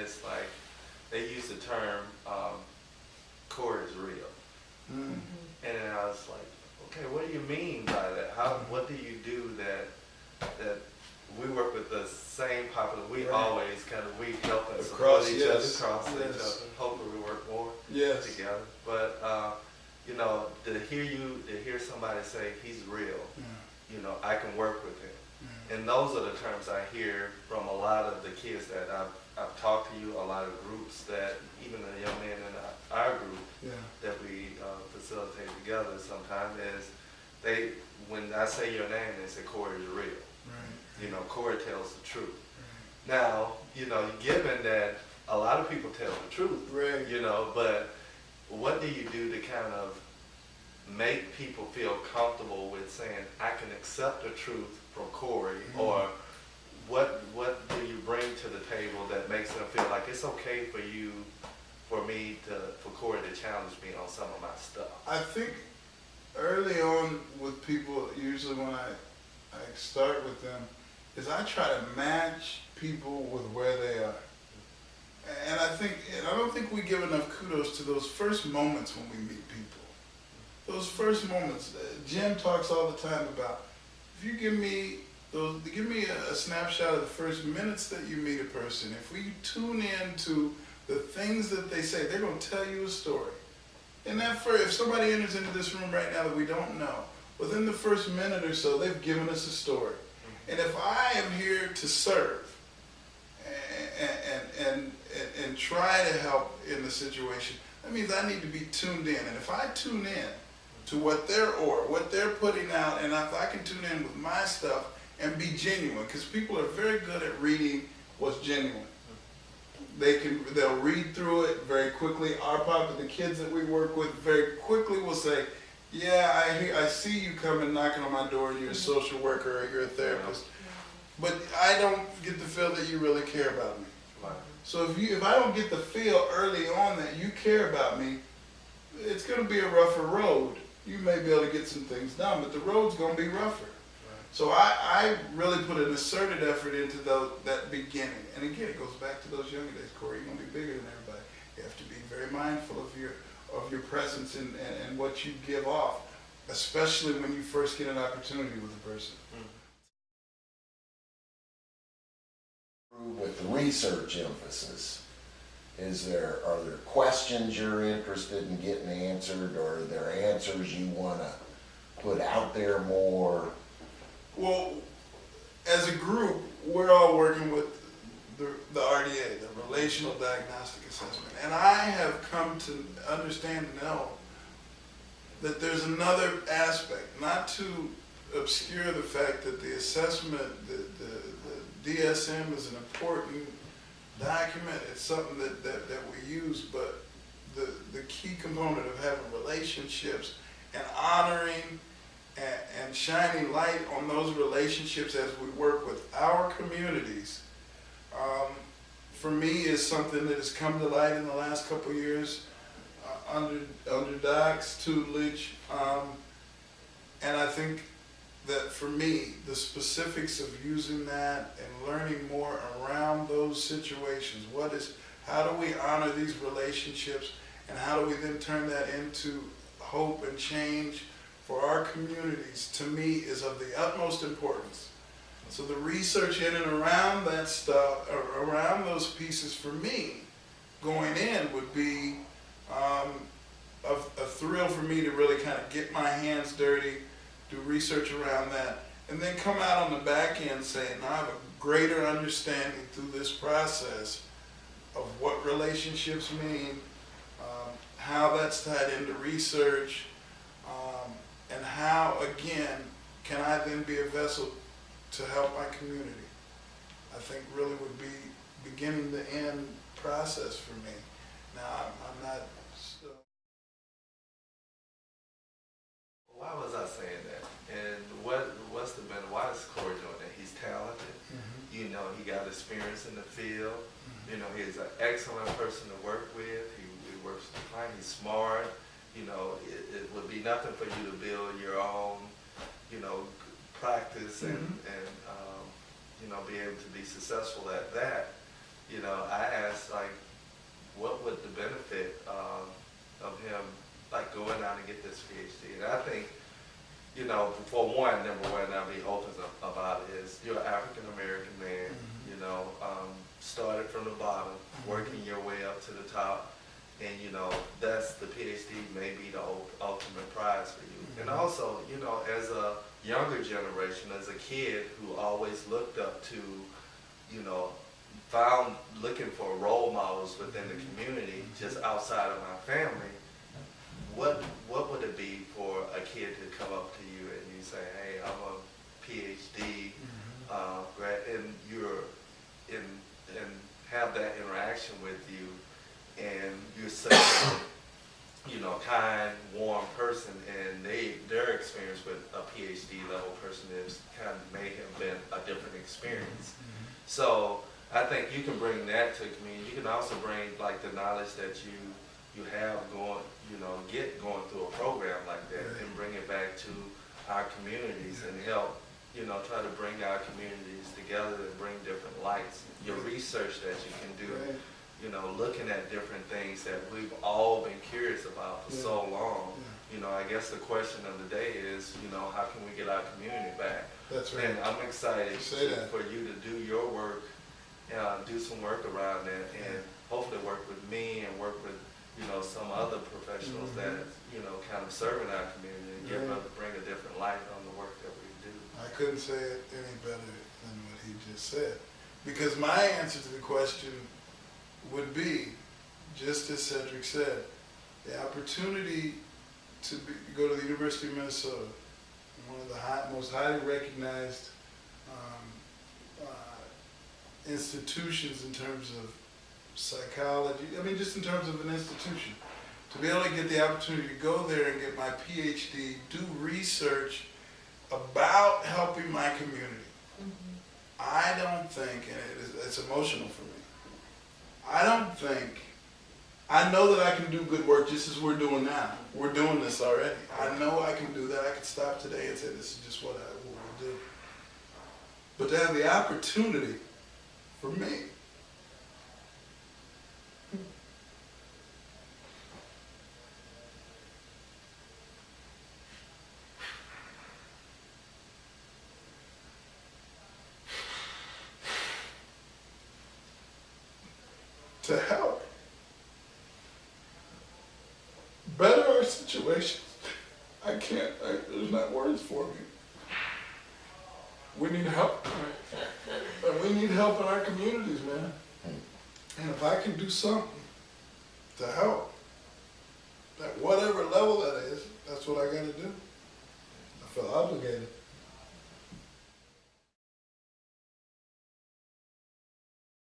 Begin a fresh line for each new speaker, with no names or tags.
it's like they use the term core is real.
Mm.
And then I was like, okay, what do you mean by that? What do you do that we work with the same population? We
Right.
always we help and
Across,
support each other,
yes,
cross each
yes.
other. Hopefully we work more
Yes.
together. But you know, to hear somebody say he's real,
Yeah.
you know, I can work with him.
Yeah.
And those are the terms I hear from a lot of the kids that I've talked to you, a lot of groups that, even the young men in our group
Yeah.
that we facilitate together sometimes is when I say your name, they say Corey is real.
Right.
You know, Corey tells the truth.
Right.
Now, you know, given that a lot of people tell the truth,
Right.
you know, but what do you do to kind of make people feel comfortable with saying, I can accept the truth from Corey, or what do you bring to the table that makes them feel like it's okay for Corey to challenge me on some of my stuff?
I think early on with people, usually when I start with them, is I try to match people with where they are. And I don't think we give enough kudos to those first moments when we meet people. Those first moments, Jim talks all the time about, if you give me a snapshot of the first minutes that you meet a person, if we tune in to the things that they say, they're going to tell you a story. And if somebody enters into this room right now that we don't know, within the first minute or so, they've given us a story. And if I am here to serve and try to help in the situation, that means I need to be tuned in. And if I tune in to what they're putting out, and if I can tune in with my stuff and be genuine, because people are very good at reading what's genuine. They'll read through it very quickly. The kids that we work with very quickly will say, yeah, I see you coming knocking on my door, you're a social worker or you're a therapist, but I don't get the feel that you really care about me.
Right.
So if I don't get the feel early on that you care about me, it's going to be a rougher road. You may be able to get some things done, but the road's going to be rougher. So I really put an asserted effort into that beginning. And again, it goes back to those younger days. Corey, you're going to be bigger than everybody. You have to be very mindful of your presence and what you give off, especially when you first get an opportunity with a person.
With the research emphasis, are there questions you're interested in getting answered, or are there answers you want to put out there more?
Well, as a group, we're all working with the RDA, the Relational Diagnostic Assessment. And I have come to understand and know that there's another aspect, not to obscure the fact that the assessment, the DSM is an important document. It's something that we use, but the key component of having relationships and honoring and shining light on those relationships as we work with our communities, for me, is something that has come to light in the last couple of years under Doc's tutelage. And I think that for me, the specifics of using that and learning more around those situations, how do we honor these relationships, and how do we then turn that into hope and change for our communities, to me, is of the utmost importance. So the research in and around that stuff, around those pieces, for me, going in would be a thrill for me to really kind of get my hands dirty, do research around that, and then come out on the back end saying, I have a greater understanding through this process of what relationships mean, how that's tied into research, and how, again, can I then be a vessel to help my community. I think really would be beginning the end process for me. Now, I'm not still.
Why was I saying that? And what's the benefit? Why is Corey doing that? He's talented.
Mm-hmm.
You know, he got experience in the field.
Mm-hmm.
You know, he's an excellent person to work with. He works with the client. He's smart. You know, it would be nothing for you to build your own, you know, practice and you know, be able to be successful at that. you know, I asked like, what would the benefit of him like going out and get this PhD? And I think, you know, for one, number one, I'll be open about it is you're an African American man, you know, started from the bottom, working your way up to the top, and you know, that's the PhD may be the ultimate prize for you. And also, you know, as a younger generation, as a kid who always looked up to, you know, looking for role models within the community, just outside of my family, what would it be for a kid to come up to you and you say, hey, I'm a PhD grad, and you're and have that interaction with you, and you're such a, you know, kind, warm person, and their experience with a PhD level person is kind of may have been a different experience. So I think you can bring that to the community. You can also bring like the knowledge that you have going, you know, going through a program like that, and bring it back to our communities and help, you know, try to bring our communities together and bring different lights. Your research that you can do, you know, looking at different things that we've all been curious about for so long. You know, I guess the question of the day is, you know, how can we get our community back?
That's right.
And I'm excited for you to do your work, do some work around that, and hopefully work with me and work with, you know, some other professionals that, you know, kind of serving our community and bring a different light on the work that we do.
I couldn't say it any better than what he just said. Because my answer to the question would be, just as Cedric said, the opportunity to go to the University of Minnesota, one of the most highly recognized institutions in terms of psychology, I mean just in terms of an institution, to be able to get the opportunity to go there and get my PhD, do research about helping my community. I don't think, and it's emotional for me, I know that I can do good work just as we're doing now. We're doing this already. I know I can do that. I could stop today and say this is just what we'll do. But to have the opportunity for me to help better our situation. There's not words for me. We need help. And we need help in our communities, man. And if I can do something to help, at whatever level that is, that's what I gotta do. I feel obligated.